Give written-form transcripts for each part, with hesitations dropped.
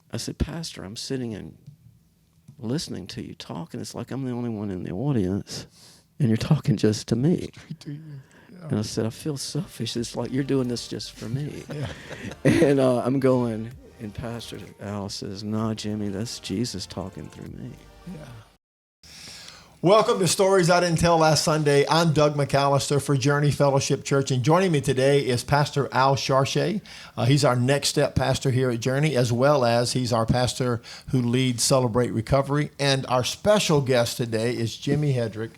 I said, Pastor, I'm sitting and listening to you talk, and it's like I'm the only one in the audience, and you're talking just to me. Yeah. And I said, I feel selfish. It's like you're doing this just for me. Yeah. And I'm going, and Pastor Al says, nah, Jimmy, that's Jesus talking through me. Yeah. Welcome to Stories I Didn't Tell Last Sunday. I'm Doug McAllister for Journey Fellowship Church, and joining me today is Pastor Al Charche. He's our Next Step pastor here at Journey, as well as he's our pastor who leads Celebrate Recovery. And our special guest today is Jimmy Hedrick,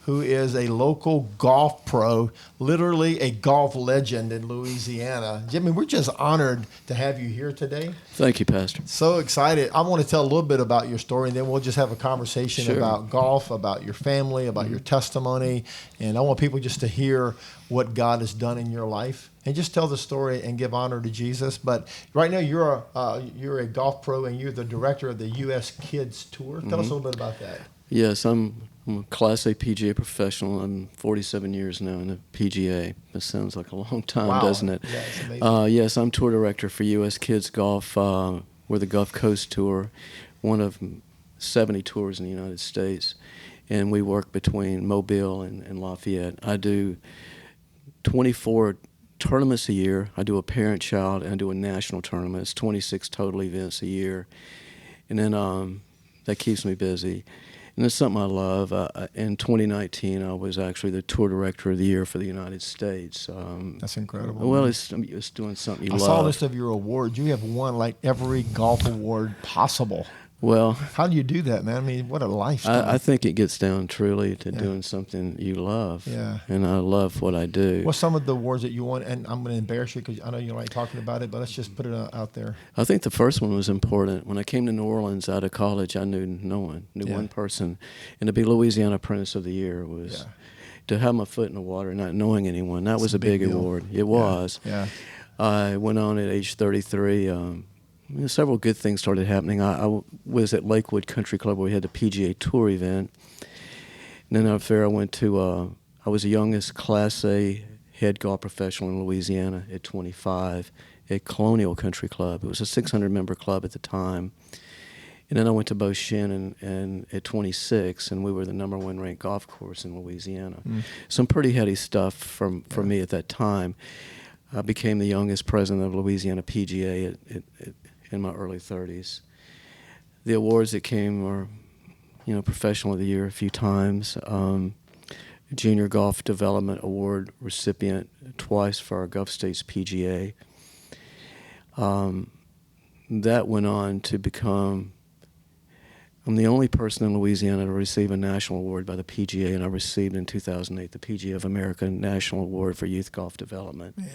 who is a local golf pro, literally a golf legend in Louisiana. Jimmy, we're just honored to have you here today. Thank you, Pastor. So excited. I want to tell a little bit about your story, and then we'll just have a conversation about golf, about your family, about your testimony. And I want people just to hear what God has done in your life and just tell the story and give honor to Jesus. But right now you're a golf pro, and you're the director of the U.S. Kids Tour. Tell us a little bit about that. Yes, I'm a Class A PGA professional. I'm 47 years now in the PGA. That sounds like a long time, doesn't it? Yeah, it's amazing. Yes, I'm tour director for U.S. Kids Golf. We're the Gulf Coast Tour, one of 70 tours in the United States. And we work between Mobile and Lafayette. I do 24 tournaments a year. I do a parent-child, and I do a national tournament. It's 26 total events a year. And then that keeps me busy. And it's something I love. In 2019, I was actually the tour director of the year for the United States. That's incredible. Well, it's doing something you love. I saw a list of your awards. You have won like every golf award possible. Well, how do you do that, man? I mean, what a lifestyle. I think it gets down truly to doing something you love. Yeah. And I love what I do. What's some of the awards that you won? And I'm going to embarrass you because I know you don't like talking about it, but let's just put it out there. I think the first one was important. When I came to New Orleans out of college, I knew no one, one person. And to be Louisiana Apprentice of the Year was to have my foot in the water, not knowing anyone. That was a big award. It was. Yeah. I went on at age 33. Several good things started happening. I was at Lakewood Country Club where we had the PGA Tour event. And then after I went to, I was the youngest Class A head golf professional in Louisiana at 25 at Colonial Country Club. It was a 600-member club at the time. And then I went to Beauchene and at 26, and we were the #1 ranked golf course in Louisiana. Some pretty heady stuff for me at that time. I became the youngest president of Louisiana PGA in my early 30s. The awards that came were, Professional of the Year a few times, Junior Golf Development Award recipient twice for our Gulf States PGA. That went on to become, I'm the only person in Louisiana to receive a national award by the PGA, and I received in 2008 the PGA of America National Award for Youth Golf Development. Man.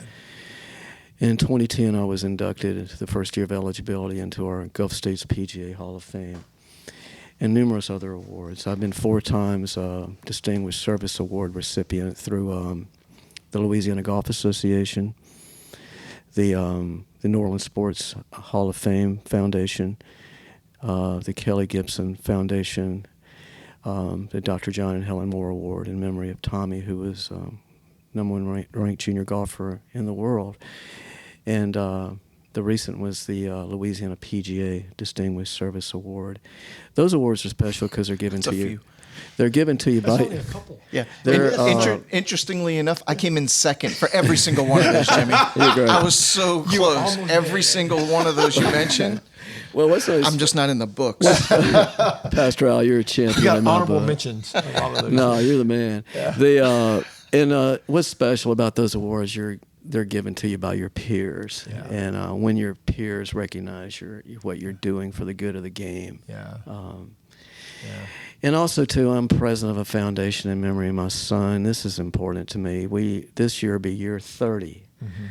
In 2010, I was inducted into the first year of eligibility into our Gulf States PGA Hall of Fame, and numerous other awards. I've been 4 times Distinguished Service Award recipient through the Louisiana Golf Association, the New Orleans Sports Hall of Fame Foundation, the Kelly Gibson Foundation, the Dr. John and Helen Moore Award in memory of Tommy, who was #1 ranked junior golfer in the world. And the recent was the Louisiana PGA Distinguished Service Award. Those awards are special because they're given to you. Few. They're given to you That's by... only a couple. Yeah. They're, Interestingly enough, I came in second for every single one of those, Jimmy. You're great. I was so close. Every single one of those you mentioned. Well, what's those? I'm just not in the books. Pastor Al, you're a champion. You got in my honorable book. mentions. A lot of those. No, you're the man. Yeah. And what's special about those awards, they're given to you by your peers. Yeah. And when your peers recognize what you're doing for the good of the game. Yeah. And also, too, I'm president of a foundation in memory of my son. This is important to me. This year will be year 30. Mm-hmm.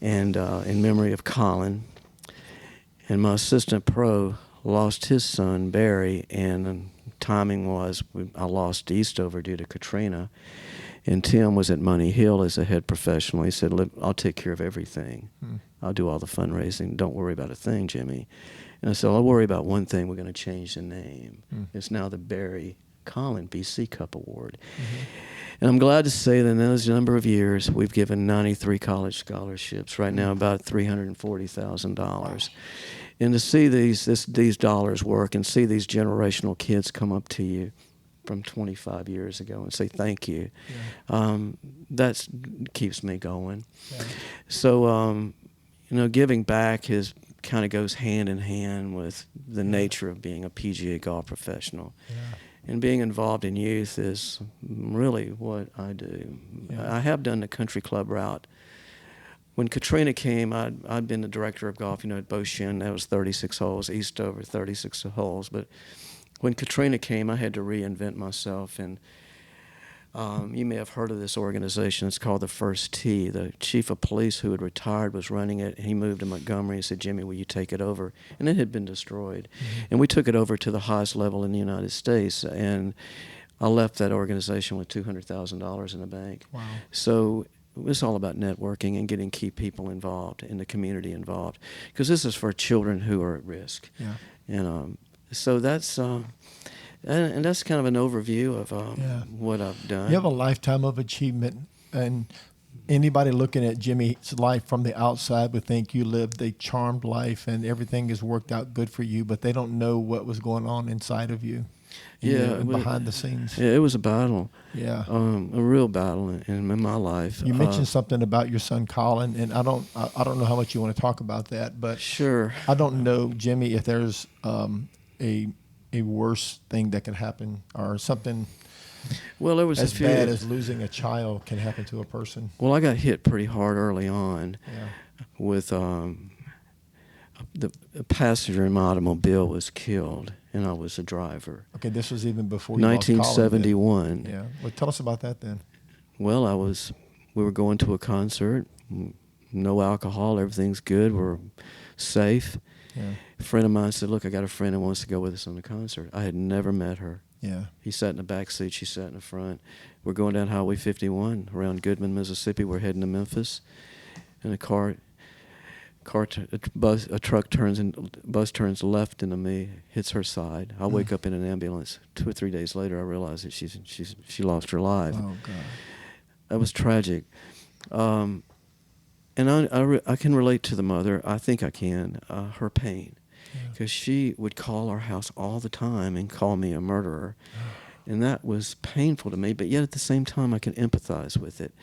And in memory of Colin. And my assistant pro lost his son, Barry, and timing was I lost Eastover due to Katrina. And Tim was at Money Hill as a head professional. He said, I'll take care of everything. I'll do all the fundraising. Don't worry about a thing, Jimmy. And I said, I'll worry about one thing. We're going to change the name. It's now the Barry Collin BC Cup Award. And I'm glad to say that in those number of years, we've given 93 college scholarships, right now about $340,000. And to see these dollars work and see these generational kids come up to you from 25 years ago and say thank you, that keeps me going. Yeah. So, giving back kind of goes hand in hand with the nature of being a PGA golf professional. Yeah. And being involved in youth is really what I do. Yeah. I have done the country club route. When Katrina came, I'd been the director of golf, at Beauchene. That was 36 holes, Eastover, 36 holes. But when Katrina came, I had to reinvent myself. And you may have heard of this organization. It's called the First Tee. The chief of police who had retired was running it. He moved to Montgomery and said, Jimmy, will you take it over? And it had been destroyed. Mm-hmm. And we took it over to the highest level in the United States. And I left that organization with $200,000 in the bank. Wow. So it's all about networking and getting key people involved and the community involved. Because this is for children who are at risk. Yeah. And so that's... And that's kind of an overview of what I've done. You have a lifetime of achievement, and anybody looking at Jimmy's life from the outside would think you lived a charmed life and everything has worked out good for you, but they don't know what was going on inside of you. And behind the scenes. Yeah, it was a battle. Yeah, a real battle in my life. You mentioned something about your son Colin, and I don't know how much you want to talk about that, but sure. I don't know, Jimmy, if there's a worse thing that can happen or something as bad as losing a child can happen to a person. Well, I got hit pretty hard early on with the passenger in my automobile was killed, and I was a driver. Okay, this was even before you 1971. lost Colin. Yeah. Well, tell us about that then. Well, we were going to a concert, no alcohol, everything's good, we're safe. Yeah. A friend of mine said, look, I got a friend who wants to go with us on the concert. I had never met her. Yeah. He sat in the back seat. She sat in the front. We're going down Highway 51 around Goodman, Mississippi. We're heading to Memphis. And a bus turns left into me, hits her side. I wake up in an ambulance. 2 or 3 days later, I realize that she lost her life. Oh, God. That was tragic. And I can relate to the mother. I think I can. Her pain, because she would call our house all the time and call me a murderer, and that was painful to me. But yet at the same time, I can empathize with it.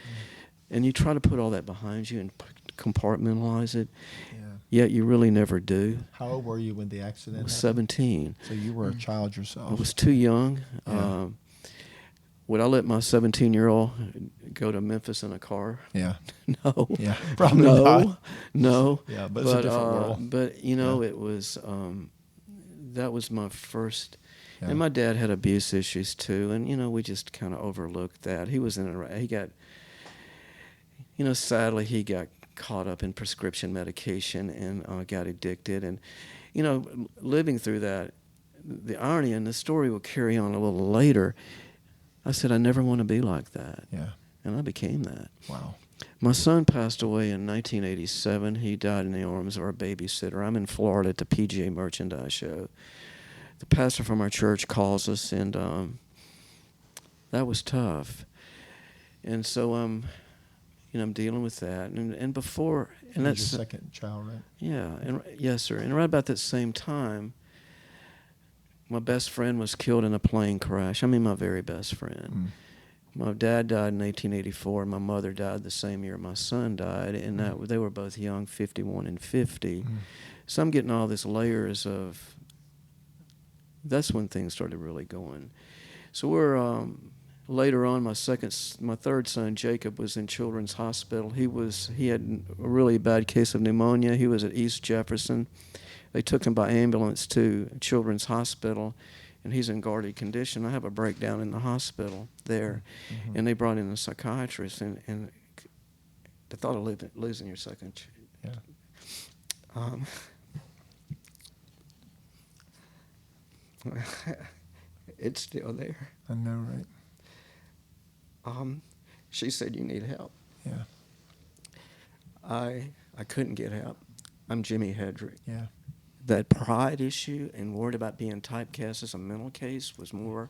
And you try to put all that behind you and compartmentalize it. Yeah. Yet you really never do. How old were you when the accident happened? 17. So you were a child yourself. I was too young. Yeah. Would I let my 17-year-old go to Memphis in a car? Yeah. No. Yeah. Probably not. No. Yeah, but it's a different world. But, it was, that was my first, and my dad had abuse issues too, and, we just kind of overlooked that. He was sadly he got caught up in prescription medication and got addicted. And, living through that, the irony, and the story will carry on a little later, I said, I never want to be like that. Yeah. And I became that. Wow. My son passed away in 1987. He died in the arms of our babysitter. I'm in Florida at the PGA Merchandise Show. The pastor from our church calls us, and that was tough. And so I'm dealing with that. And before, and that's your second child, right? Yeah, yes, sir. And right about that same time, my best friend was killed in a plane crash. I mean, my very best friend. My dad died in 1884. My mother died the same year my son died, and they were both young, 51 and 50. So I'm getting all these layers of. That's when things started really going. So we're later on. My third son Jacob was in Children's Hospital. He had a really bad case of pneumonia. He was at East Jefferson. They took him by ambulance to Children's Hospital, and he's in guarded condition. I have a breakdown in the hospital there, and they brought in a psychiatrist, and the thought of losing your second it's still there. I know, right? She said, you need help. Yeah. I couldn't get help. I'm Jimmy Hedrick. Yeah. That pride issue and worried about being typecast as a mental case was more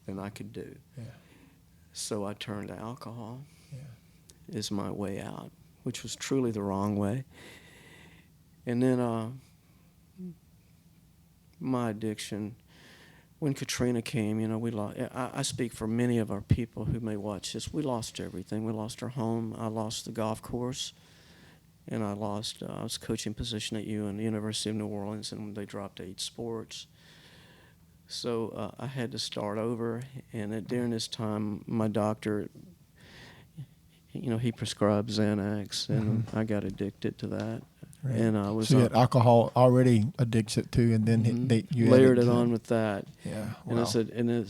than I could do. Yeah. So I turned to alcohol as my way out, which was truly the wrong way. And then my addiction, when Katrina came, we lost. I speak for many of our people who may watch this. We lost everything. We lost our home. I lost the golf course, and I was coaching position at the University of New Orleans, and they dropped 8 sports. So I had to start over, and during this time, my doctor, he prescribed Xanax, and I got addicted to that. Right. And I was so you had alcohol already addicted to, and then you layered added it on with that. Yeah, And wow.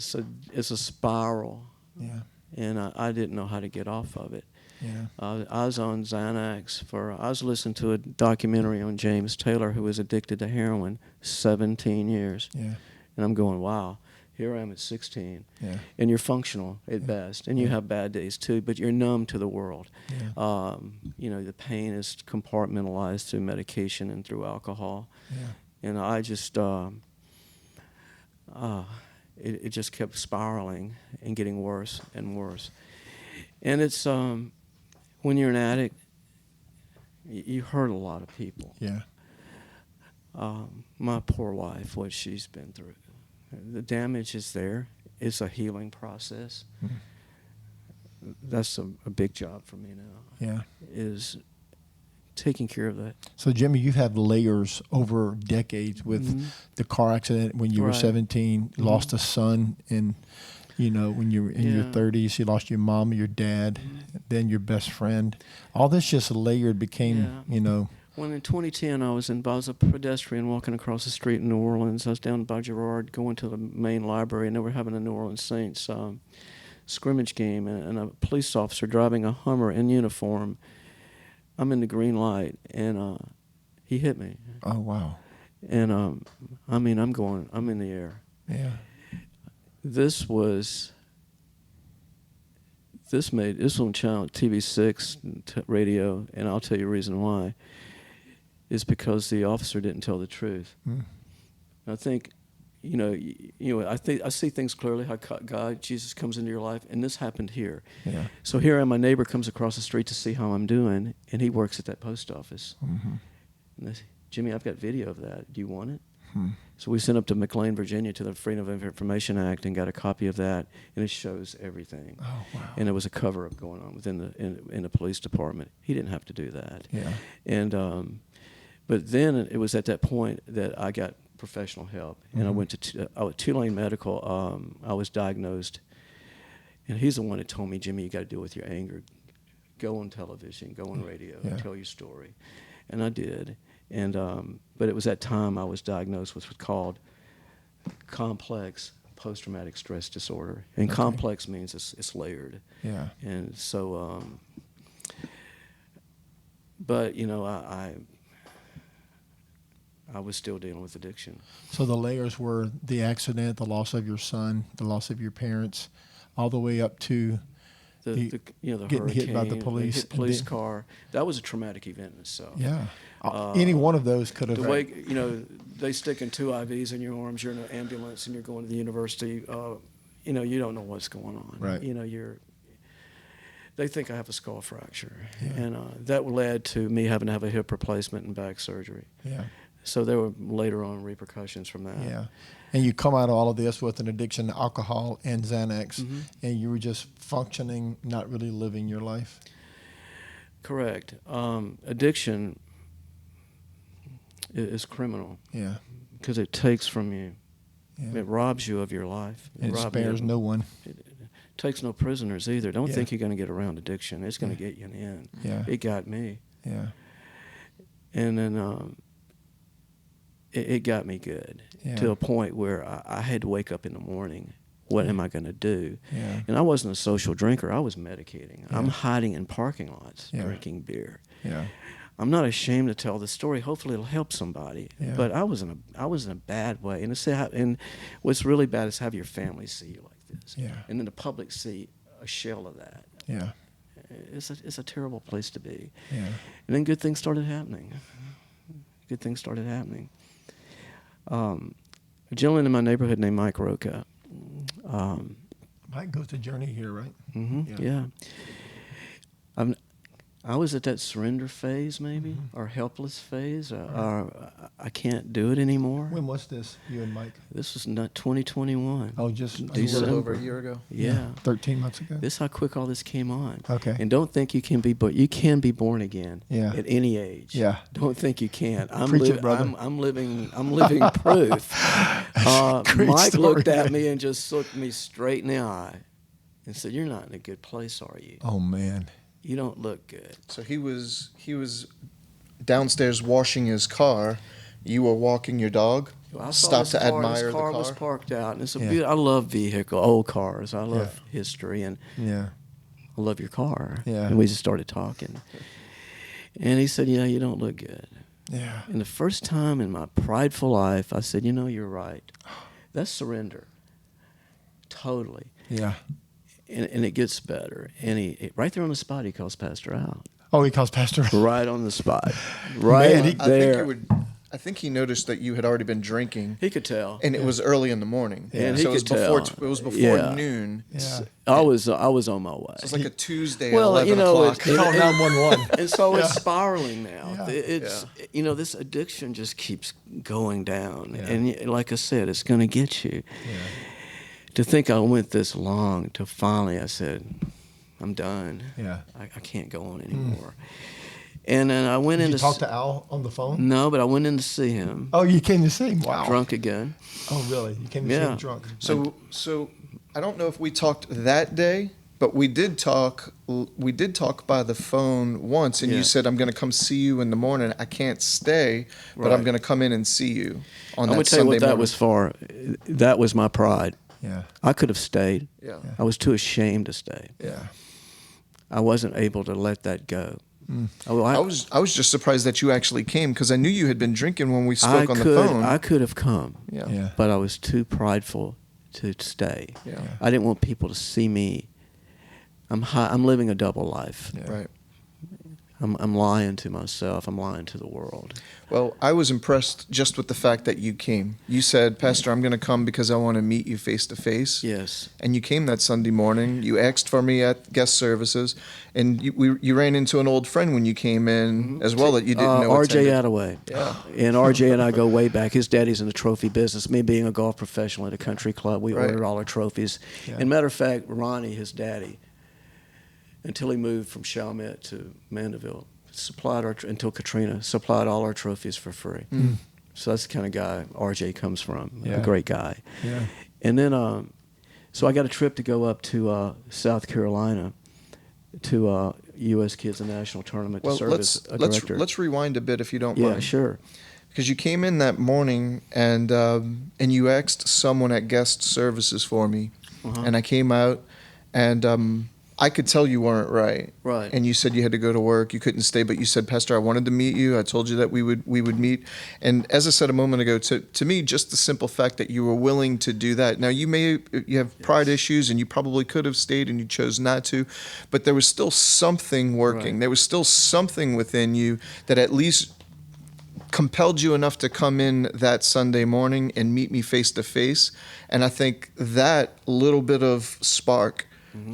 it's a spiral. Yeah, And I didn't know how to get off of it. yeah, I was on Xanax I was listening to a documentary on James Taylor, who was addicted to heroin 17 years. yeah, And I'm going, wow, here I am at 16. yeah. And you're functional at best. And you have bad days too, but you're numb to the world. Yeah. The pain is compartmentalized through medication and through alcohol. Yeah. And I just, it just kept spiraling and getting worse and worse. And it's, when you're an addict, you hurt a lot of people. Yeah. My poor wife, what she's been through. The damage is there. It's a healing process. Mm-hmm. That's a big job for me now. Yeah. Is taking care of that. So, Jimmy, you've had layers over decades with the car accident when you were 17, lost a son, and when you were in your 30s, you lost your mom, your dad, then your best friend. All this just layered became, When in 2010 I was a pedestrian walking across the street in New Orleans. I was down by Girard going to the main library, and they were having a New Orleans Saints scrimmage game, and a police officer driving a Hummer in uniform. I'm in the green light, and he hit me. Oh, wow. And I'm in the air. Yeah. This was on channel TV 6 radio, and I'll tell you the reason why. Is because the officer didn't tell the truth. I think, I see things clearly. How God, Jesus comes into your life, and this happened here. Yeah. So here I am. My neighbor comes across the street to see how I'm doing, and he works at that post office. Mm-hmm. And they say, Jimmy, I've got video of that. Do you want it? So we sent up to McLean, Virginia, to the Freedom of Information Act, and got a copy of that, and it shows everything. Oh, wow. And there was a cover-up going on in the police department. He didn't have to do that. Yeah. And but then it was at that point that I got professional help, and I went to Tulane Medical. I was diagnosed, and he's the one that told me, Jimmy, you got to deal with your anger. Go on television, go on radio, tell your story, and I did. And but it was that time I was diagnosed with what's called complex post-traumatic stress disorder, and complex means it's layered. Yeah. And so, but I was still dealing with addiction. So the layers were the accident, the loss of your son, the loss of your parents, all the way up to The getting hurricane, hit by the police, hit police car. That was a traumatic event in itself. Yeah. Any one of those could have. The way they stick in 2 IVs in your arms. You're in an ambulance and you're going to the university. You don't know what's going on. Right. They think I have a skull fracture, and that led to me having to have a hip replacement and back surgery. Yeah. So there were later on repercussions from that. Yeah. And you come out of all of this with an addiction to alcohol and Xanax, and you were just functioning, not really living your life. Correct. Addiction is criminal. Yeah. Because it takes from you. Yeah. It robs you of your life. And it spares no one. It takes no prisoners either. Don't Yeah. think you're going to get around addiction. It's going to get you in the end. Yeah. It got me. Yeah. And then it got me good to a point where I had to wake up in the morning. What am I going to do? Yeah. And I wasn't a social drinker. I was medicating. Yeah. I'm hiding in parking lots, Yeah. drinking beer. Yeah. I'm not ashamed to tell the story. Hopefully, it'll help somebody. Yeah. But I was in a bad way. And what's really bad is have your family see you like this. Yeah. And then the public see a shell of that. Yeah. It's a terrible place to be. Yeah. And then good things started happening. A gentleman in my neighborhood named Mike Roca. Mike goes to Journey here, right? Yeah. I was at that surrender phase, maybe, or helpless phase, or I can't do it anymore. When was this, you and Mike? This was not 2021. Oh, just A little December. over a year ago. Yeah. 13 months ago. This how quick all this came on. Okay. And don't think you can be, but you can be born again. Yeah. At any age. Yeah. Don't think you can't. Preach it, brother. I'm living proof. Great Mike story, looked at man. me and just looked me straight in the eye, and said, "You're not in a good place, are you? Oh, man. You don't look good." So he was downstairs washing his car. You were walking your dog. I saw Stopped his to car, admire his car the was car. parked out, and it's a Yeah. I love old cars. I love Yeah. history, and Yeah. I love your car. Yeah. And we just started talking, and he said, "Yeah, you don't look good." Yeah. And the first time in my prideful life, I said, "You're right. That's surrender. Totally." Yeah. And it gets better. And right there on the spot, he calls Pastor out. Oh, he calls Pastor. Right on the spot. Right Man, there. I think he noticed that you had already been drinking, He could tell. and it was early in the morning. Yeah. And he So it was could before tell. it was before Yeah. noon. Yeah. I was on my way. So it's like a Tuesday Well, at 11 o'clock. He called 911. And so it's Yeah. spiraling now. Yeah. It's this addiction just keeps going down, Yeah. and like I said, it's going to get you. To think I went this long to finally I said, "I'm done. Yeah. I can't go on anymore." And then I went Did in you to talk to Al on the phone? No, but I went in to see him. Oh, you came to see him? Wow. Drunk again. Oh, really? You came to see Yeah. him drunk? So I don't know if we talked that day, but we did talk. We did talk by the phone once, and Yeah. you said, "I'm going to come see you in the morning. I can't stay, but I'm Right. going to come in and see you on I'm that gonna tell you Sunday what that morning." was for. That was my pride. Yeah. I could have stayed. Yeah. I was too ashamed to stay. Yeah. I wasn't able to let that go. I was just surprised that you actually came because I knew you had been drinking when we spoke on the phone. I could have come, yeah. Yeah. but I was too prideful to stay. Yeah. I didn't want people to see me. I'm living a double life. Yeah. Right. I'm lying to myself. I'm lying to the world. Well, I was impressed just with the fact that you came. You said, "Pastor, I'm going to come because I want to meet you face to face." Yes. And you came that Sunday morning. You asked for me at guest services, and you ran into an old friend when you came in as well that you didn't know. RJ attended. Attaway. Yeah. And RJ and I go way back. His daddy's in the trophy business. Me being a golf professional at a country club, we Right. ordered all our trophies. Yeah. And matter of fact, Ronnie, his daddy, until he moved from Chalmette to Mandeville, until Katrina, supplied all our trophies for free. So that's the kind of guy RJ comes from, Yeah. a great guy. Yeah. And then, so I got a trip to go up to South Carolina to U.S. Kids in National Tournament to Well, serve as a director. let's rewind a bit if you don't Yeah, mind. sure. Because you came in that morning and you asked someone at guest services for me, and I came out and I could tell you weren't right. Right. And you said you had to go to work, you couldn't stay, but you said, "Pastor, I wanted to meet you. I told you that we would meet." And as I said a moment ago, to me, just the simple fact that you were willing to do that. Now you have pride issues, and you probably could have stayed, and you chose not to, but there was still something working. Right. There was still something within you that at least compelled you enough to come in that Sunday morning and meet me face to face. And I think that little bit of spark,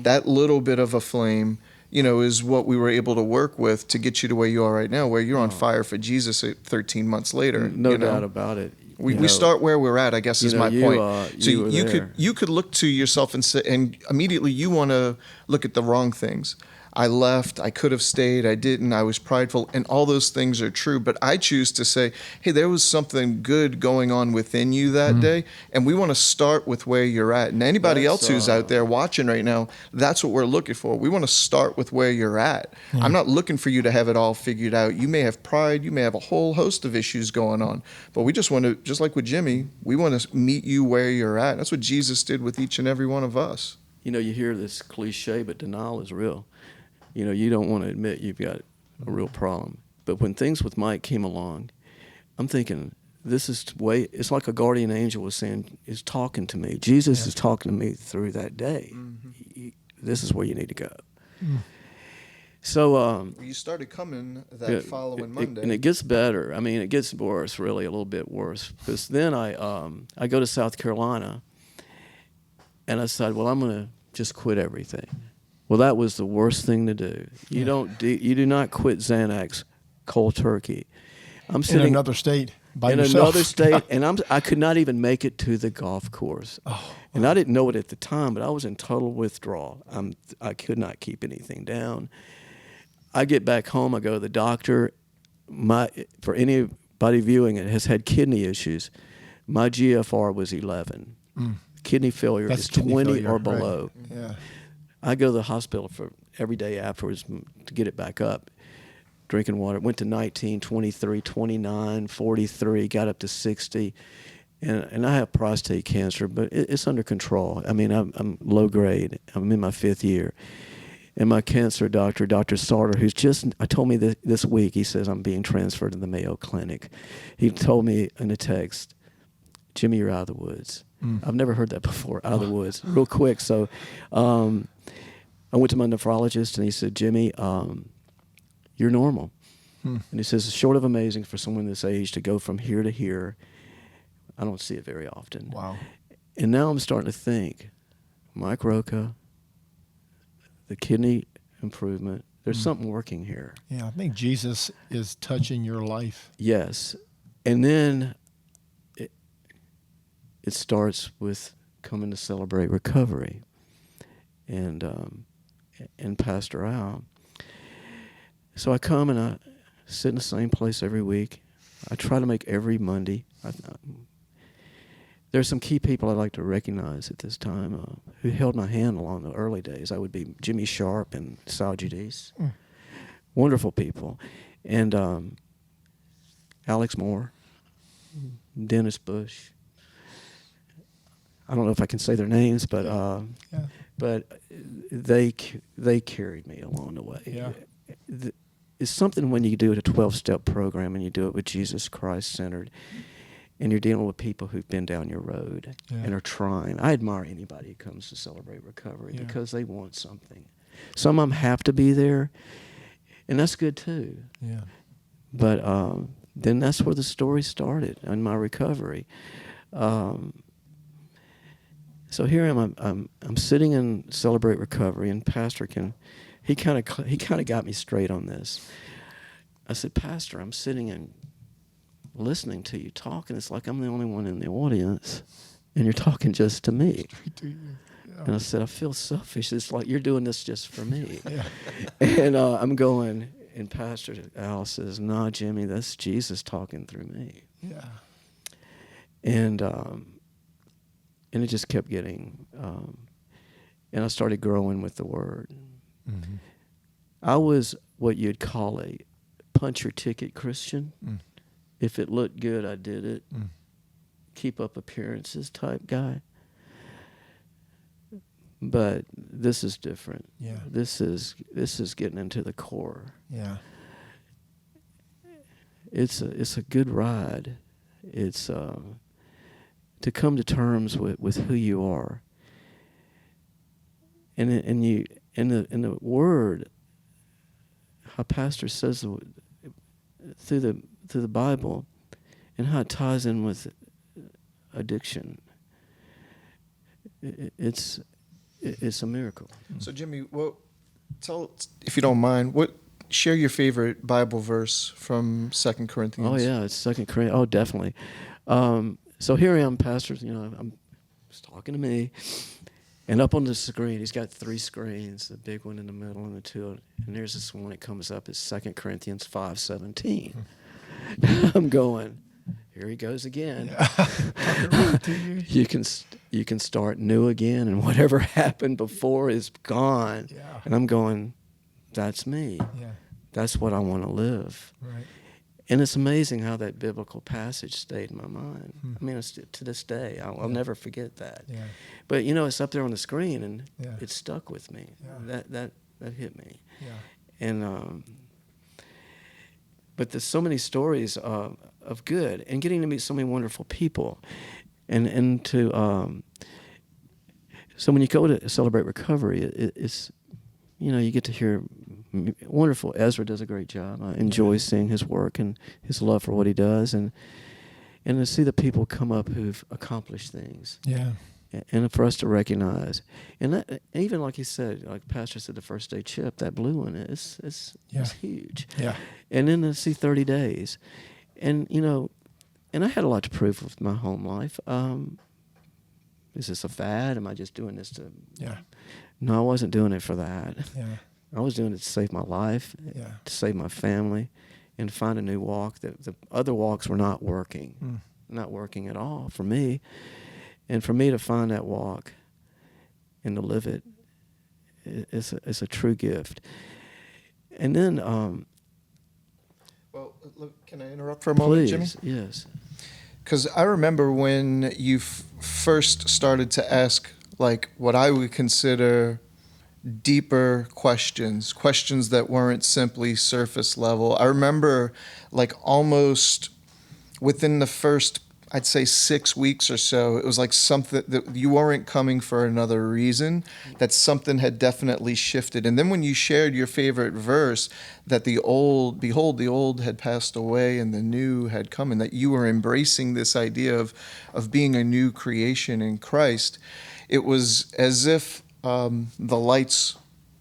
that little bit of a flame, is what we were able to work with to get you to where you are right now, where you're on fire for Jesus 13 months later. No doubt about it. We start where we're at, I guess, is my point. So you were you could look to yourself and say, and immediately you want to look at the wrong things. I left, I could have stayed, I didn't, I was prideful, and all those things are true. But I choose to say, hey, there was something good going on within you that day, and we want to start with where you're at. And anybody else who's out there watching right now, that's what we're looking for. We want to start with where you're at. I'm not looking for you to have it all figured out. You may have pride, you may have a whole host of issues going on, but we just want to, just like with Jimmy, we want to meet you where you're at. That's what Jesus did with each and every one of us. You hear this cliche, but denial is real. You don't want to admit you've got a real problem. But when things with Mike came along, I'm thinking, it's like a guardian angel is talking to me. Jesus is talking to me through that day. This is where you need to go. So You started coming that following Monday. and it gets better. I mean, it gets worse, really, a little bit worse. Because then I go to South Carolina, and I decided, well, I'm going to just quit everything. Well, that was the worst thing to do. You you do not quit Xanax cold turkey. I'm sitting in another state by in yourself. another state, and I could not even make it to the golf course. And I didn't know it at the time, but I was in total withdrawal. I could not keep anything down. I get back home. I go to the doctor. For anybody viewing it has had kidney issues. My GFR was 11. Kidney failure That's is kidney 20 failure, or right. below. Yeah. I go to the hospital for every day afterwards to get it back up. Drinking water. Went to 19, 23, 29, 43, got up to 60. And I have prostate cancer, but it's under control. I mean, I'm low grade. I'm in my 5th year. And my cancer doctor, Dr. Sarter, who's told me this week, he says I'm being transferred to the Mayo Clinic. He told me in a text, Jimmy, you're out of the woods. I've never heard that before, out of the woods, real quick. So I went to my nephrologist, and he said, Jimmy, you're normal. And he says, it's short of amazing for someone this age to go from here to here. I don't see it very often. Wow. And now I'm starting to think, Mike Roca, the kidney improvement, there's something working here. Yeah, I think Jesus is touching your life. Yes. And then it starts with coming to Celebrate Recovery. And Pastor Al. So I come and I sit in the same place every week. I try to make every Monday. There's some key people I'd like to recognize at this time who held my hand along the early days. I would be Jimmy Sharp and SIDGTTLS. Wonderful people. And Alex Moore, Dennis Bush. I don't know if I can say their names, but they carried me along the way. Yeah. It's something when you do a 12-step program and you do it with Jesus Christ centered, and you're dealing with people who've been down your road and are trying. I admire anybody who comes to Celebrate Recovery because they want something. Some of them have to be there, and that's good too. Yeah. But then that's where the story started in my recovery. So here I'm sitting in Celebrate Recovery, and Pastor he kind of got me straight on this. I said, Pastor, I'm sitting and listening to you talk, and it's like I'm the only one in the audience, and you're talking just to me. And I said, I feel selfish. It's like you're doing this just for me. And I'm going, and Pastor Al says, "No, Jimmy, that's Jesus talking through me." Yeah. And it just kept getting, and I started growing with the Word. Mm-hmm. I was what you'd call a punch-your-ticket Christian. If it looked good, I did it. Keep up appearances type guy. But this is different. Yeah. This is getting into the core. Yeah. It's a good ride. It's to come to terms with who you are. And you in the Word, how Pastor says through the Bible, and how it ties in with addiction. It's a miracle. So Jimmy, tell, if you don't mind, share your favorite Bible verse from 2 Corinthians. Oh yeah, it's 2 Corinthians. Oh, definitely. So here I am, Pastor. I'm just talking to me, and up on the screen, he's got 3 screens: the big one in the middle and the 2. And there's this one that comes up. It's 2 Corinthians 5:17. I'm going, here he goes again. You can start new again, and whatever happened before is gone. Yeah. And I'm going, that's me. Yeah. That's what I want to live. Right. And it's amazing how that biblical passage stayed in my mind. I mean, to this day, I'll never forget that. Yeah. But it's up there on the screen, and Yeah. it stuck with me. Yeah. That hit me. Yeah. And but there's so many stories of good, and getting to meet so many wonderful people, and to so when you go to Celebrate Recovery, it's you get to hear wonderful. Ezra does a great job. I enjoy seeing his work and his love for what he does, and to see the people come up who've accomplished things. Yeah. and for us to recognize. And that, even like you said, like Pastor said, the first day chip, that blue one is huge. Yeah. And then to see 30 days. And, and I had a lot to prove with my home life. Is this a fad? Am I just doing this to... Yeah. No, I wasn't doing it for that. Yeah. I was doing it to save my life, to save my family, and to find a new walk. The other walks were not working, not working at all for me. And for me to find that walk and to live it is a true gift. And then... Well, look, can I interrupt for a moment, Jimmy? Please, yes. Because I remember when you first started to ask, like, what I would consider deeper questions that weren't simply surface level. I remember, like, almost within the first, I'd say 6 weeks or so, it was like something that you weren't coming for another reason, that something had definitely shifted. And then when you shared your favorite verse, that behold, the old had passed away and the new had come, and that you were embracing this idea of being a new creation in Christ, it was as if the lights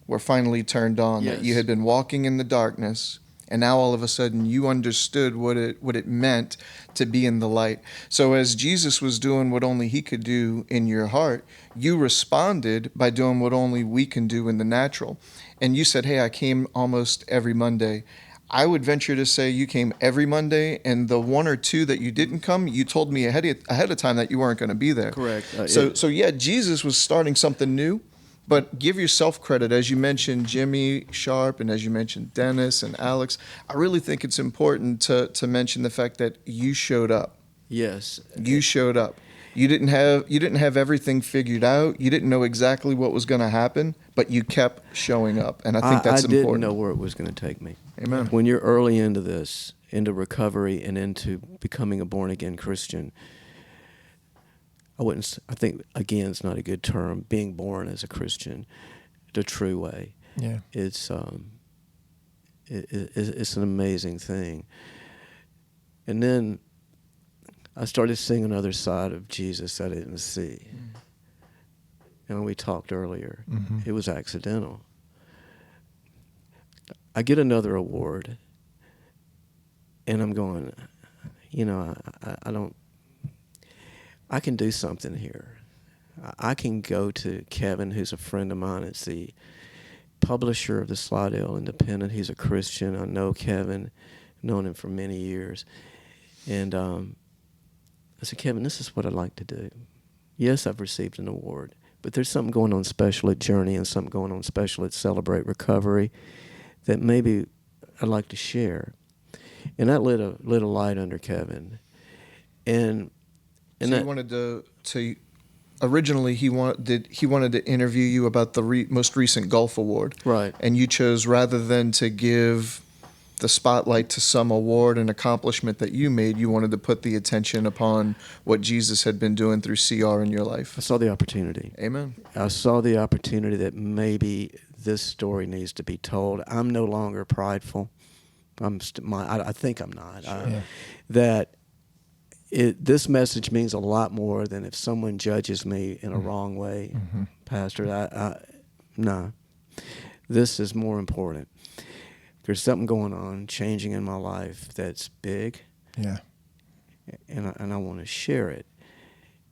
were finally turned on, Yes. that you had been walking in the darkness, and now all of a sudden you understood what it meant to be in the light. So as Jesus was doing what only he could do in your heart, you responded by doing what only we can do in the natural. And you said, hey, I came almost every Monday. I would venture to say you came every Monday, and the one or two that you didn't come, you told me ahead of time that you weren't going to be there. Correct. So yeah, Jesus was starting something new. But give yourself credit. As you mentioned Jimmy Sharp, and as you mentioned Dennis and Alex, I really think it's important to mention the fact that you showed up. Yes. You showed up. You didn't have everything figured out. You didn't know exactly what was going to happen, but you kept showing up, and I think that's important. I important. didn't know where it was going to take me. Amen. When you're early into this, into recovery and into becoming a born-again Christian, I think, again, it's not a good term, being born as a Christian the true way. Yeah. It's an amazing thing. And then I started seeing another side of Jesus I didn't see. And we talked earlier. It was accidental. I get another award, and I'm going, I can do something here. I can go to Kevin, who's a friend of mine. It's the publisher of the Slidell Independent. He's a Christian. I know Kevin, known him for many years. And I said, Kevin, this is what I'd like to do. Yes, I've received an award, but there's something going on special at Journey and something going on special at Celebrate Recovery that maybe I'd like to share. And that lit a light under Kevin. And So he wanted to originally he wanted to interview you about the most recent Gulf Award, right? And you chose, rather than to give the spotlight to some award and accomplishment that you made, you wanted to put the attention upon what Jesus had been doing through CR in your life. I saw the opportunity. Amen. I saw the opportunity that maybe this story needs to be told. I'm no longer prideful. I think I'm not. Sure. That. This message means a lot more than if someone judges me in a wrong way, Pastor. No, this is more important. There's something going on, changing in my life that's big. Yeah. And I want to share it.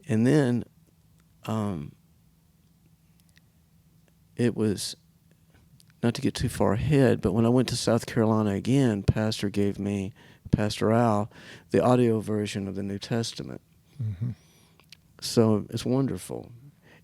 And then it was, not to get too far ahead, but when I went to South Carolina again, Pastor gave me, Pastor Al, the audio version of the New Testament. So it's wonderful.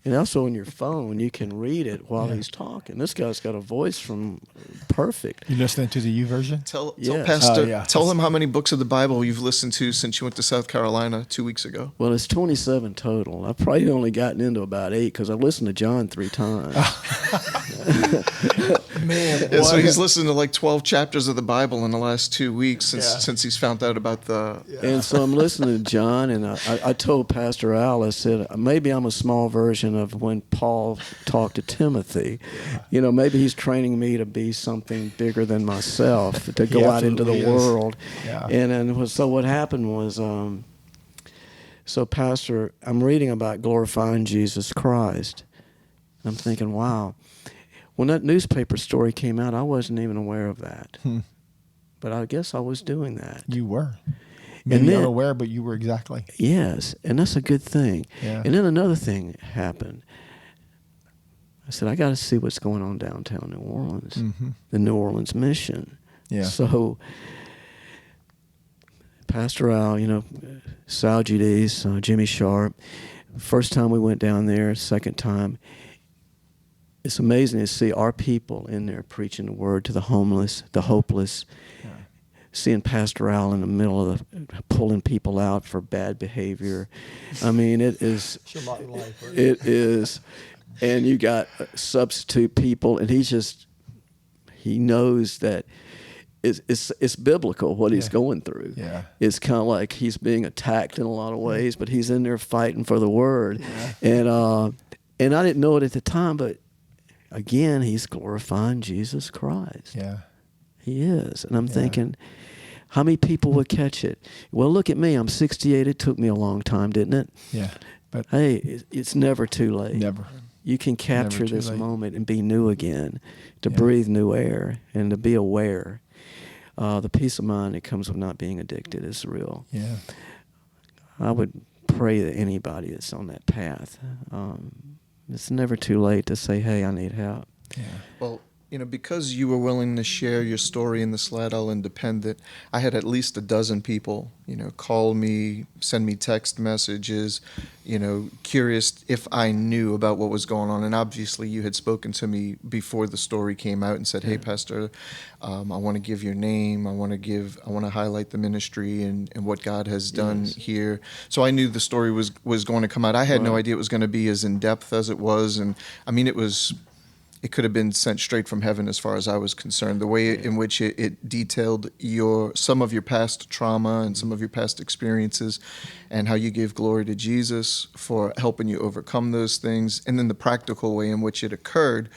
And also on your phone, you can read it while he's talking. This guy's got a voice from perfect. You listening to the U version? Tell Yes. Pastor, tell him how many books of the Bible you've listened to since you went to South Carolina 2 weeks ago. Well, it's 27 total. I've probably only gotten into about 8 because I listened to John 3 times. Man, Yeah, so he's listened to like 12 chapters of the Bible in the last 2 weeks since he's found out about the... And so I'm listening to John, and I told Pastor Al, I said, maybe I'm a small version of when Paul talked to Timothy. You know, maybe he's training me to be something bigger than myself, to go out into the absolutely is. world. Yeah. And so what happened was So, Pastor, I'm reading about glorifying Jesus Christ. And I'm thinking, wow, when that newspaper story came out, I wasn't even aware of that. But I guess I was doing that. You were. Maybe then, unaware, but you were exactly. Yes, and that's a good thing. Yeah. And then another thing happened. I said, I got to see what's going on downtown New Orleans, the New Orleans mission. Yeah. So Pastor Al, SIDGTTLS, Jimmy Sharp, first time we went down there, second time, it's amazing to see our people in there preaching the word to the homeless, the hopeless, seeing Pastor Al in the middle of pulling people out for bad behavior. I mean, it is, it is, and you got substitute people, and he knows that it's biblical what he's going through. Yeah. It's kind of like he's being attacked in a lot of ways, but he's in there fighting for the word. Yeah. And I didn't know it at the time, but again, he's glorifying Jesus Christ. Yeah. He is. And I'm thinking, how many people would catch it? Well, look at me. I'm 68. It took me a long time, didn't it? Yeah. But hey, it's never too late. Never. You can capture this late. moment and be new again, to breathe new air and to be aware. The peace of mind that comes with not being addicted is real. Yeah. I would pray that anybody that's on that path, it's never too late to say, hey, I need help. Yeah. Well, because you were willing to share your story in the Slidell Independent, I had at least a dozen people, call me, send me text messages, curious if I knew about what was going on. And obviously you had spoken to me before the story came out and said, hey, Pastor, I want to give your name. I want to highlight the ministry and what God has done here. So I knew the story was going to come out. I had no idea it was going to be as in depth as it was. And I mean, it could have been sent straight from heaven as far as I was concerned. The way in which it detailed some of your past trauma and some of your past experiences and how you gave glory to Jesus for helping you overcome those things, and then the practical way in which it occurred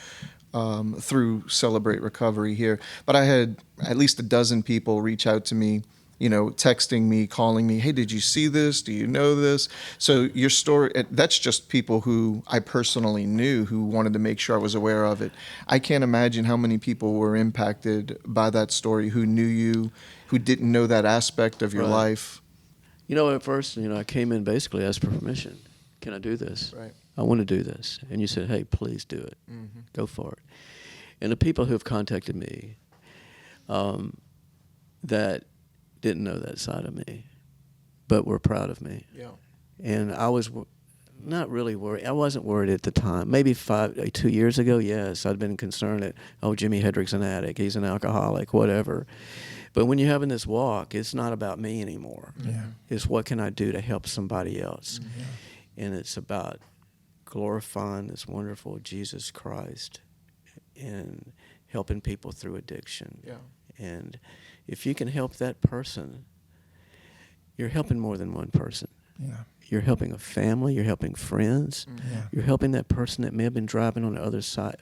through Celebrate Recovery here. But I had at least a dozen people reach out to me, texting me, calling me, hey, did you see this? Do you know this? So your story, that's just people who I personally knew who wanted to make sure I was aware of it. I can't imagine how many people were impacted by that story who knew you, who didn't know that aspect of your life. At first, I came in basically asked for permission. Can I do this? Right. I want to do this. And you said, hey, please do it. Mm-hmm. Go for it. And the people who have contacted me that didn't know that side of me, but were proud of me. Yeah. And I was not really worried. I wasn't worried at the time. Maybe 2 years ago, yes, I'd been concerned that, Jimi Hedrick's an addict, he's an alcoholic, whatever. But when you're having this walk, it's not about me anymore. Yeah. It's what can I do to help somebody else. Yeah. And it's about glorifying this wonderful Jesus Christ and helping people through addiction. Yeah. And if you can help that person, you're helping more than one person. Yeah. You're helping a family. You're helping friends. Yeah. You're helping that person that may have been driving on the other side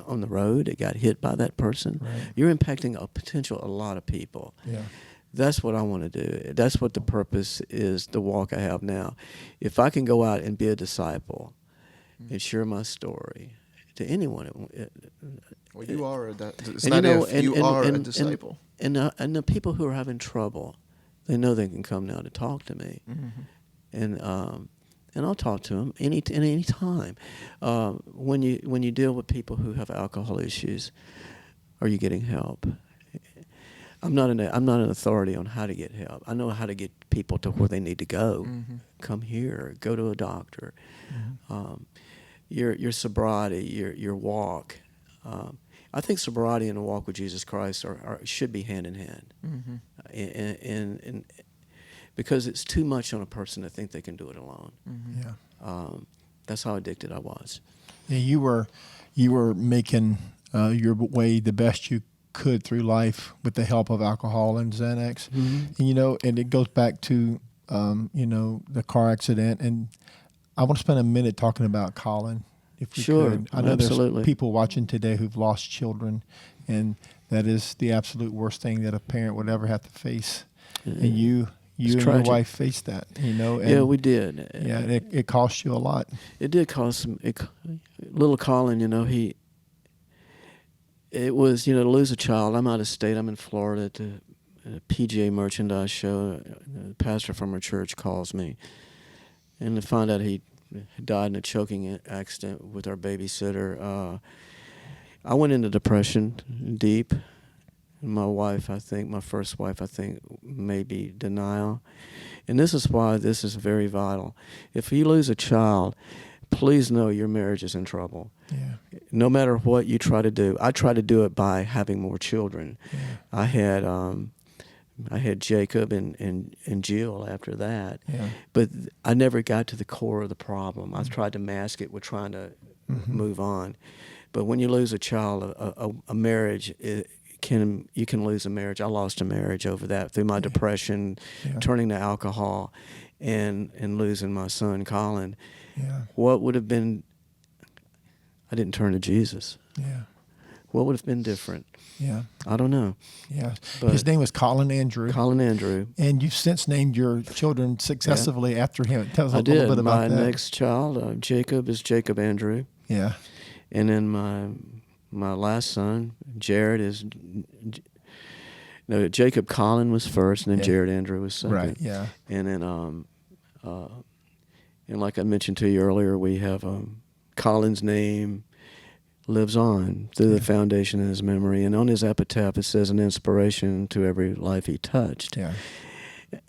on the road that got hit by that person. Right. You're impacting a lot of people. Yeah. That's what I want to do. That's what the purpose is, the walk I have now. If I can go out and be a disciple and share my story to anyone. Well, you are a disciple. And the people who are having trouble, they know they can come now to talk to me, and I'll talk to them any time. When you deal with people who have alcohol issues, are you getting help? I'm not an authority on how to get help. I know how to get people to where they need to go. Mm-hmm. Come here, go to a doctor. Mm-hmm. Your sobriety, your walk. I think sobriety and a walk with Jesus Christ should be hand in hand, and because it's too much on a person to think they can do it alone. Mm-hmm. Yeah, that's how addicted I was. Yeah, you were making your way the best you could through life with the help of alcohol and Xanax, and and it goes back to the car accident, and I want to spend a minute talking about Colin. If we could. I know there's people watching today who've lost children, and that is the absolute worst thing that a parent would ever have to face. Mm-hmm. And You and tragic. your wife faced that, and Yeah, we did. yeah, and it cost you a lot. It did cost him. Little Colin, it was, to lose a child. I'm out of state. I'm in Florida at the PGA merchandise show. The pastor from our church calls me, and to find out he died in a choking accident with our babysitter. I went into depression deep. My first wife, maybe denial. And this is why this is very vital. If you lose a child, please know your marriage is in trouble. Yeah. No matter what you try to do. I try to do it by having more children. Yeah. I had Jacob and Jill after that. Yeah. But I never got to the core of the problem. I tried to mask it with trying to move on. But when you lose a child, a marriage, you can lose a marriage. I lost a marriage over that through my depression, turning to alcohol, and losing my son Colin. Yeah. What would have been? I didn't turn to Jesus. Yeah. What would have been different? Yeah. I don't know. Yeah. But His name was Colin Andrew. Colin Andrew. And you've since named your children successively after him. Tell us a I little did. bit about My that. next child, Jacob, is Jacob Andrew, Yeah. and then my last son, Jared, is. No, Jacob Colin was first, and then Jared Andrew was second. Right. Yeah. And then, and like I mentioned to you earlier, we have Colin's name lives on through the foundation of his memory, and on his epitaph it says, "An inspiration to every life he touched." Yeah.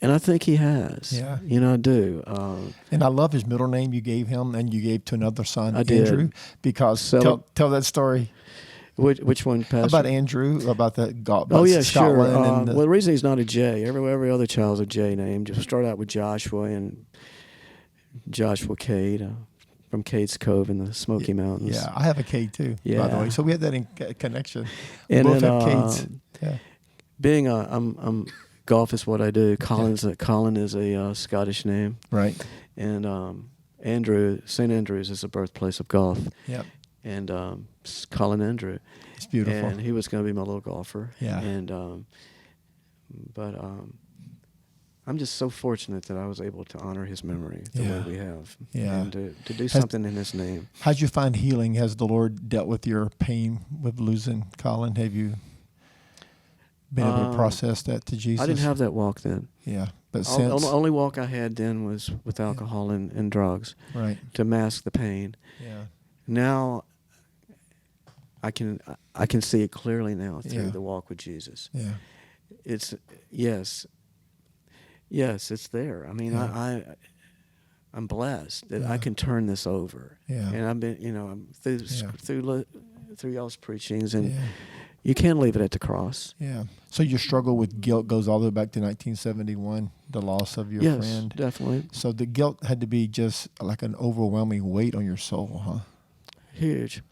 And I think he has. Yeah. I do. And I love his middle name you gave him, and you gave to another son, I did. Andrew. Because tell that story Which one, Pastor? about Andrew, about the about Oh yeah, Scotland. sure. And Well, the reason he's not a J, every other child's a J name. Just start out with Joshua and Joshua Cade from Cade's Cove in the Smoky Mountains. yeah, I have a K too, by the Yeah. way. So we had that in connection. We And both then, have Kates. Yeah. Being I'm golf is what I do. Colin is a Scottish name, Right. and St. Andrews is the birthplace of golf. Yep. And Colin Andrew. It's beautiful. And he was going to be my little golfer. Yeah. And but I'm just so fortunate that I was able to honor his memory the way we have. Yeah. And to do something in his name. How'd you find healing? Has the Lord dealt with your pain with losing Colin? Have you been able to process that to Jesus? I didn't have that walk then. Yeah. But The since. only walk I had then was with alcohol and drugs Right. to mask the pain. Yeah. Now I can see it clearly now through Yeah. the walk with Jesus. Yeah. It's yes, it's there. I mean, Yeah. I'm blessed that Yeah. I can turn this over. Yeah. And I've been, I'm through y'all's preachings, and Yeah. you can't leave it at the cross. Yeah. So your struggle with guilt goes all the way back to 1971, the loss of your Yes, friend. definitely. So the guilt had to be just like an overwhelming weight on your soul, huh? Huge,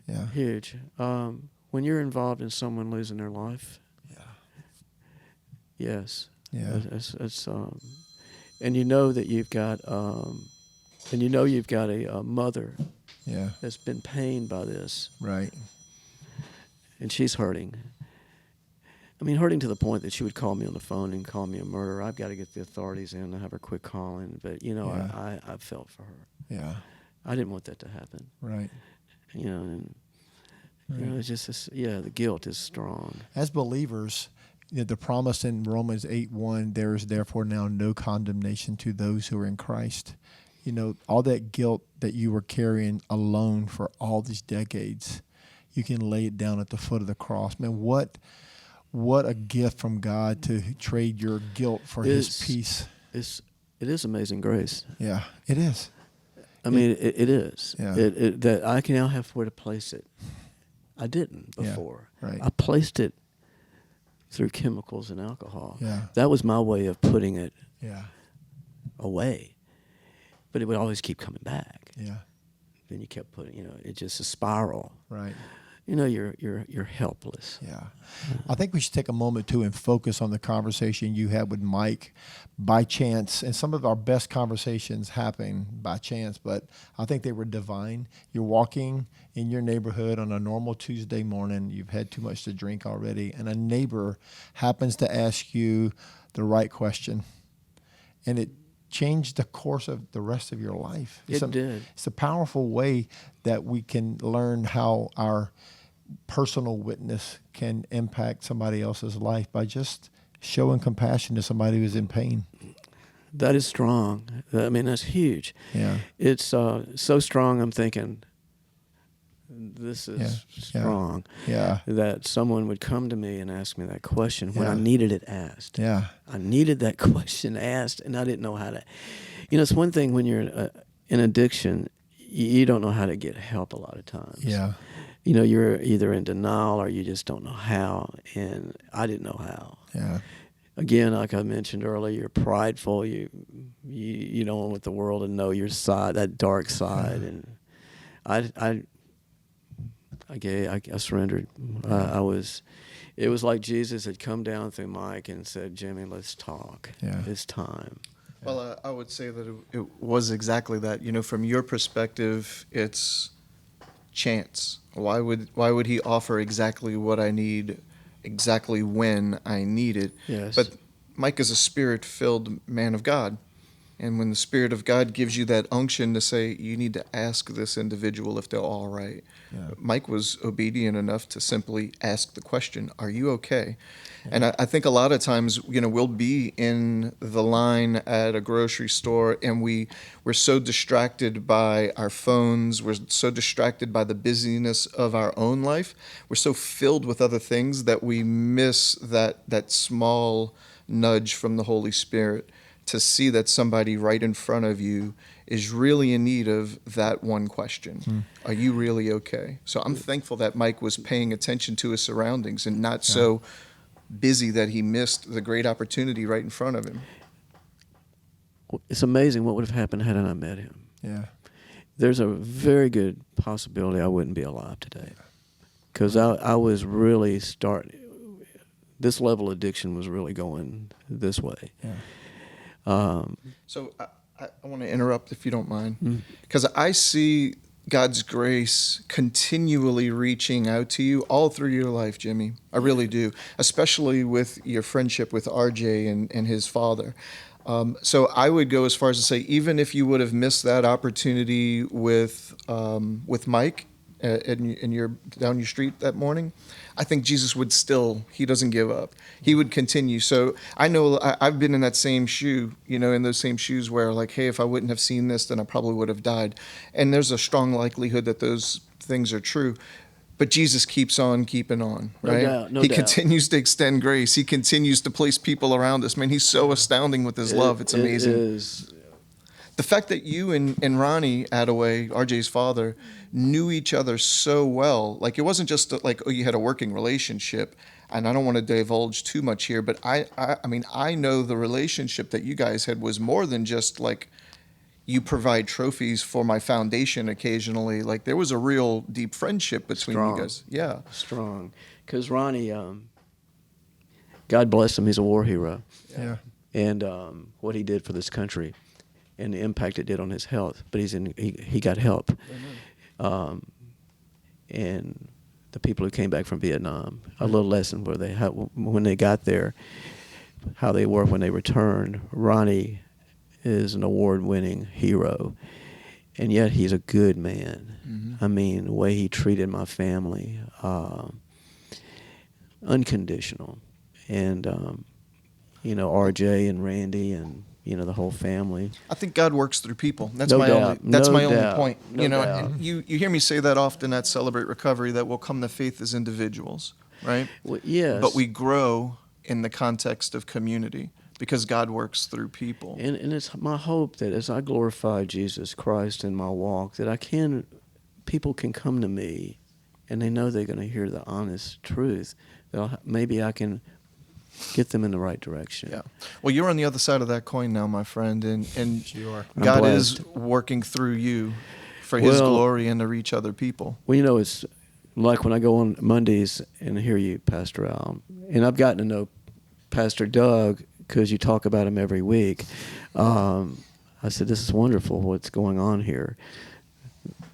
Yeah. huge. When you're involved in someone losing their life, yes. Yeah. It's and you know that you've got a mother Yeah. that's been pained by this, Right. and she's hurting. I mean, hurting to the point that she would call me on the phone and call me a murderer. I've got to get the authorities in and have her quit calling. But Yeah. I felt for her. Yeah. I didn't want that to happen. Right. And Right. it's just the guilt is strong. As believers, the promise in Romans 8:1, there is therefore now no condemnation to those who are in Christ. All that guilt that you were carrying alone for all these decades, you can lay it down at the foot of the cross. Man, what a gift from God to trade your guilt for His peace. It is amazing grace. Yeah, it is. I mean, it is. Yeah. That I can now have where to place it. I didn't before. Yeah, right. I placed it through chemicals and alcohol. Yeah. That was my way of putting it Yeah, away. But it would always keep coming back. yeah, Then you kept putting, it's just a spiral. right. You're helpless. Yeah. I think we should take a moment, too, and focus on the conversation you had with Mike by chance. And some of our best conversations happen by chance, but I think they were divine. You're walking in your neighborhood on a normal Tuesday morning. You've had too much to drink already, and a neighbor happens to ask you the right question. and it changed the course of the rest of your life. It did. It's a powerful way that we can learn how our personal witness can impact somebody else's life by just showing compassion to somebody who's in pain. That is strong. I mean, that's huge. Yeah. It's so strong, I'm thinking, this is strong. Yeah. That someone would come to me and ask me that question when I Yeah. needed it asked. Yeah. I needed that question asked, and I didn't know how to. It's one thing when you're in addiction, you don't know how to get help a lot of times. Yeah. You're either in denial or you just don't know how, and I didn't know how. Yeah. Again, like I mentioned earlier, you're prideful. You don't want the world to know your side, that dark side, and I surrendered. It was like Jesus had come down through Mike and said, "Jimmy, let's talk. Yeah. It's time." Well, I would say that it was exactly that. From your perspective, it's chance. Why would he offer exactly what I need, exactly when I need it? Yes. But Mike is a spirit-filled man of God. And when the Spirit of God gives you that unction to say, you need to ask this individual if they're all right. Yeah. Mike was obedient enough to simply ask the question, are you okay? Yeah. And I think a lot of times, we'll be in the line at a grocery store and we're so distracted by our phones. We're so distracted by the busyness of our own life. We're so filled with other things that we miss that small nudge from the Holy Spirit to see that somebody right in front of you is really in need of that one question. Are you really okay? So I'm thankful that Mike was paying attention to his surroundings and not so busy that he missed the great opportunity right in front of him. It's amazing what would have happened had I not met him. Yeah. There's a very good possibility I wouldn't be alive today, because I was really this level of addiction was really going this way. Yeah. So I want to interrupt if you don't mind, because I see God's grace continually reaching out to you all through your life, Jimmy. I really do, especially with your friendship with RJ and his father. So I would go as far as to say, even if you would have missed that opportunity with Mike in your down your street that morning, I think Jesus would he doesn't give up. He would continue. So I know I've been in that same shoe, in those same shoes where like, hey, if I wouldn't have seen this, then I probably would have died. And there's a strong likelihood that those things are true. But Jesus keeps on keeping on, right? No doubt. He continues to extend grace. He continues to place people around us. Man, he's so astounding with his love. It's amazing. It is. The fact that you and Ronnie Attaway, RJ's father, knew each other so well, like it wasn't just like, oh, you had a working relationship, and I don't want to divulge too much here, but I mean, I know the relationship that you guys had was more than just like you provide trophies for my foundation occasionally. Like there was a real deep friendship between you guys. Yeah. Strong. Because Ronnie, God bless him, he's a war hero. Yeah. And what he did for this country and the impact it did on his health. But he got help. And the people who came back from Vietnam, a little lesson when they got there, how they were when they returned. Ronnie is an award-winning hero, and yet he's a good man. Mm-hmm. I mean, the way he treated my family, unconditional. And, RJ and Randy and, the whole family. I think God works through people. That's No my doubt. only point. No doubt. And you hear me say that often at Celebrate Recovery, that we'll come to faith as individuals, right? Well, yes. But we grow in the context of community because God works through people. And it's my hope that as I glorify Jesus Christ in my walk, that people can come to me and they know they're going to hear the honest truth. Maybe I can get them in the right direction. Yeah. Well, you're on the other side of that coin now, my friend, and You are. God is working through you for His glory and to reach other people. Well, it's like when I go on Mondays and hear you, Pastor Al, and I've gotten to know Pastor Doug because you talk about him every week. I said, this is wonderful what's going on here.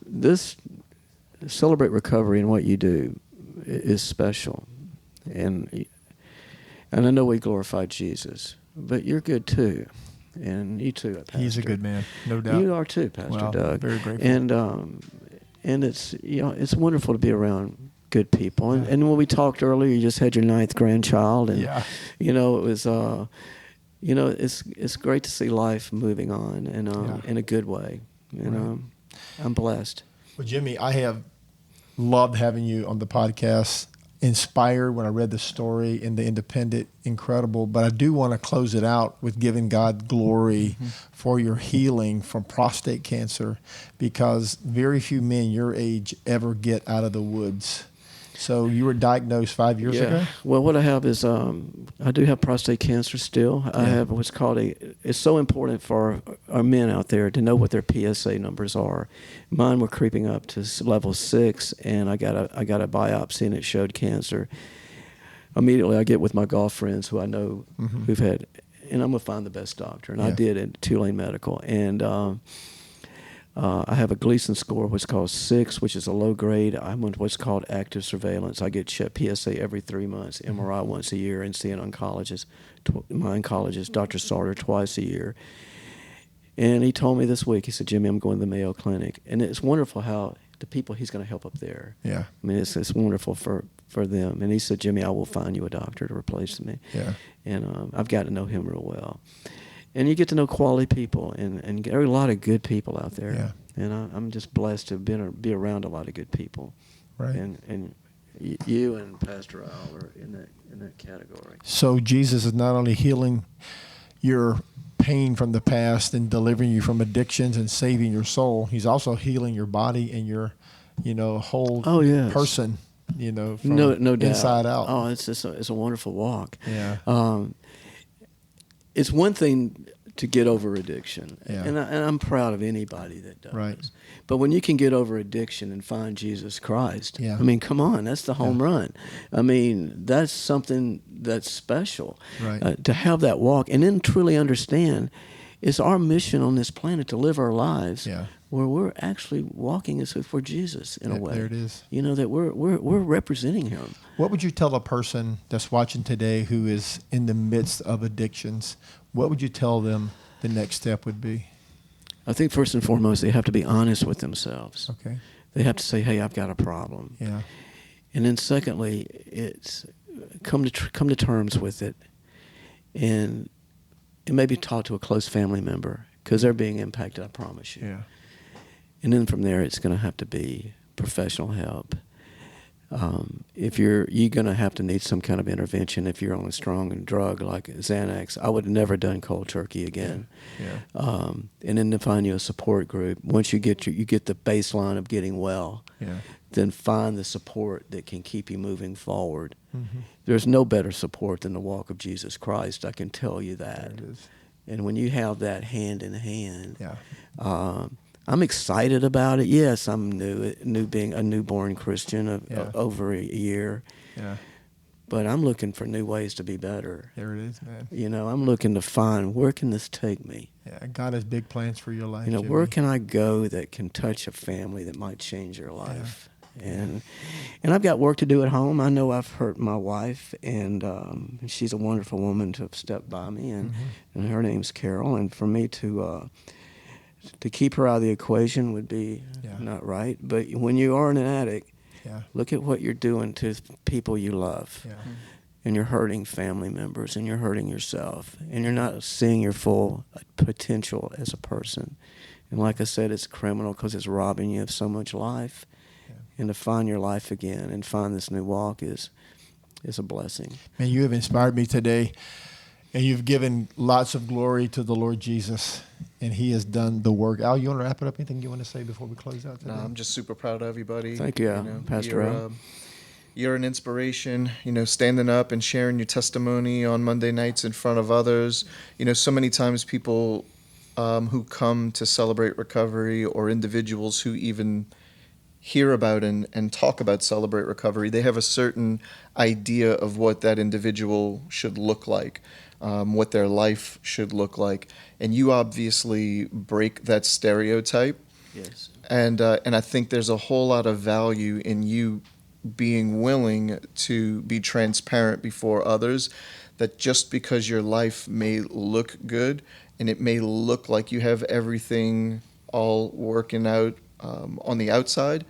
This Celebrate Recovery and what you do is special. And I know we glorify Jesus, but you're good too. and you too, Pastor. He's a good man, no doubt. You are too, Pastor Wow, Doug. very grateful. And it's it's wonderful to be around good people. And, Yeah. and when we talked earlier, you just had your 9th grandchild, and Yeah. it was it's great to see life moving on, and in a good way. And I'm blessed. Well, Jimmy, I have loved having you on the podcast. Inspired when I read the story in the Independent, incredible. But I do want to close it out with giving God glory for your healing from prostate cancer, because very few men your age ever get out of the woods. So you were diagnosed 5 years ago? Well, what I have is I do have prostate cancer still. I have what's called it's so important for our men out there to know what their PSA numbers are. Mine were creeping up to level 6, and I got a biopsy, and it showed cancer. Immediately I get with my golf friends who I know who've had, and I'm going to find the best doctor. And I did at Tulane Medical. And I have a Gleason score, what's called 6, which is a low grade. I'm on what's called active surveillance. I get checked PSA every 3 months, MRI once a year, and see an oncologist, my oncologist, Dr. Sarter, twice a year. And he told me this week, he said, Jimmy, I'm going to the Mayo Clinic. And it's wonderful how the people he's going to help up there. Yeah. I mean, it's wonderful for them. And he said, Jimmy, I will find you a doctor to replace me. Yeah. And I've got to know him real well. And you get to know quality people, and there are a lot of good people out there. Yeah. And I'm just blessed to be around a lot of good people. Right. And you and Pastor Al are in that category. So Jesus is not only healing your pain from the past and delivering you from addictions and saving your soul, he's also healing your body and your, whole person, from no doubt. inside out. Oh, it's a wonderful walk. Yeah. It's one thing to get over addiction, Yeah. and I'm proud of anybody that does. Right. But when you can get over addiction and find Jesus Christ, Yeah. I mean, come on, that's the home run. I mean, that's something that's special. Right. To have that walk and then truly understand, it's our mission on this planet to live our lives where we're actually walking as if we're Jesus in a way. There it is. That we're representing Him. What would you tell a person that's watching today who is in the midst of addictions? What would you tell them the next step would be? I think first and foremost, they have to be honest with themselves. Okay. They have to say, hey, I've got a problem. Yeah. And then secondly, it's come to terms with it, and maybe talk to a close family member, because they're being impacted, I promise you. Yeah. And then from there, it's going to have to be professional help. If you're going to have to need some kind of intervention if you're on a strong drug like Xanax. I would have never done cold turkey again. Yeah. And then to find you a support group. Once you get the baseline of getting well, then find the support that can keep you moving forward. Mm-hmm. There's no better support than the walk of Jesus Christ. I can tell you that. There it is. And when you have that hand in hand, Yeah. I'm excited about it. Yes, I'm new being a newborn Christian of over a year. Yeah. But I'm looking for new ways to be better. There it is, man. I'm looking to find, where can this take me? Yeah. God has big plans for your life. Where Jimmy. can I go that can touch a family that might change their life? And I've got work to do at home. I know I've hurt my wife, and she's a wonderful woman to have stepped by me, and her name's Carol. And for me to keep her out of the equation would be not right. But when you are an addict, look at what you're doing to people you love. Yeah. And you're hurting family members, and you're hurting yourself, and you're not seeing your full potential as a person. And like I said, it's criminal because it's robbing you of so much life. Yeah. And to find your life again and find this new walk is a blessing. Man, you have inspired me today, and you've given lots of glory to the Lord Jesus, and He has done the work. Al, you want to wrap it up? Anything you want to say before we close out today? No, I'm just super proud of you, buddy. Thank you, Pastor Al. You're an inspiration, standing up and sharing your testimony on Monday nights in front of others. So many times people who come to Celebrate Recovery, or individuals who even hear about and talk about Celebrate Recovery, they have a certain idea of what that individual should look like, what their life should look like. And you obviously break that stereotype. Yes. And I think there's a whole lot of value in you being willing to be transparent before others, that just because your life may look good and it may look like you have everything all working out on the outside,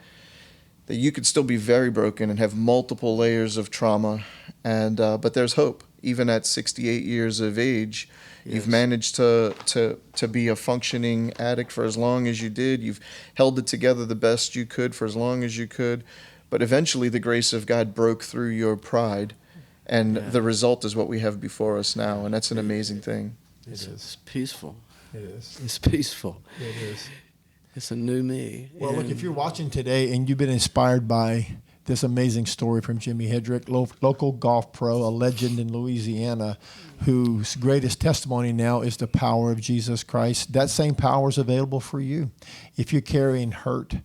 that you could still be very broken and have multiple layers of trauma. And but there's hope. Even at 68 years of age, you've managed to be a functioning addict for as long as you did. You've held it together the best you could for as long as you could. But eventually the grace of God broke through your pride, and the result is what we have before us now, and that's an amazing thing. It's peaceful. It is. It's peaceful. It is. It's a new me. Well, look, if you're watching today and you've been inspired by this amazing story from Jimmy Hedrick, local golf pro, a legend in Louisiana, whose greatest testimony now is the power of Jesus Christ. That same power is available for you. If you're carrying hurt,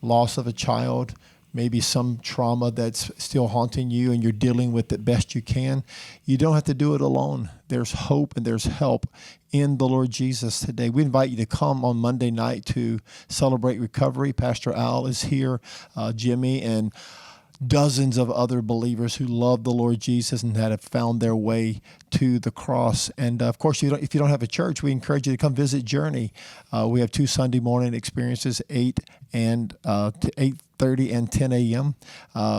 loss of a child, maybe some trauma that's still haunting you and you're dealing with it best you can, you don't have to do it alone. There's hope and there's help in the Lord Jesus today. We invite you to come on Monday night to celebrate recovery. Pastor Al is here, Jimmy, and dozens of other believers who love the Lord Jesus and that have found their way to the cross. And of course, if you don't have a church, we encourage you to come visit Journey. We have 2 Sunday morning experiences, 8 and to 8:30 and 10 a.m.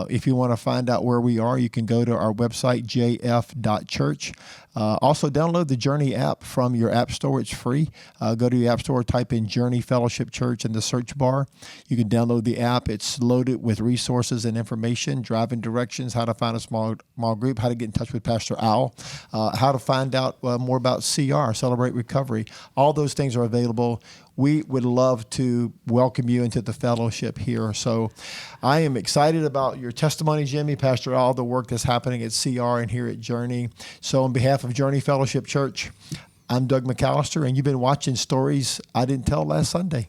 If you want to find out where we are, you can go to our website, jf.church. Also, download the Journey app from your app store. It's free. Go to your app store, type in Journey Fellowship Church in the search bar. You can download the app. It's loaded with resources and information, driving directions, how to find a small group, how to get in touch with Pastor Al, how to find out more about CR, Celebrate Recovery. All those things are available. We would love to welcome you into the fellowship here. So I am excited about your testimony, Jimmy, Pastor Al, the work that's happening at CR and here at Journey. So on behalf of Journey Fellowship Church, I'm Doug McAllister, and you've been watching Stories I Didn't Tell Last Sunday.